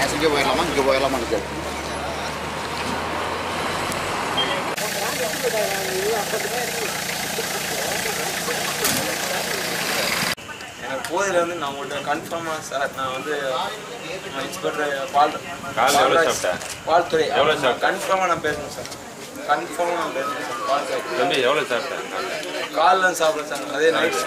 இங்கே போயிடலாமா இங்கே போயிடலாமான்னு கேட்கு. எனக்கு போதில் வந்து நான் உங்கள்கிட்ட கன்ஃபார்மாக சார் நான் வந்து இன்ஸ்பெக்டர் பால்துறை எவ்வளோ சார் கன்ஃபார்மாக நான் பேசணும் சார் கன்ஃபார்மாக நான் பேசணும் சார் பால்துறை தம்பி எவ்வளோ சாப்பிட்டேன் காலில் சாப்பிட்றேன் சார் அதே நைட்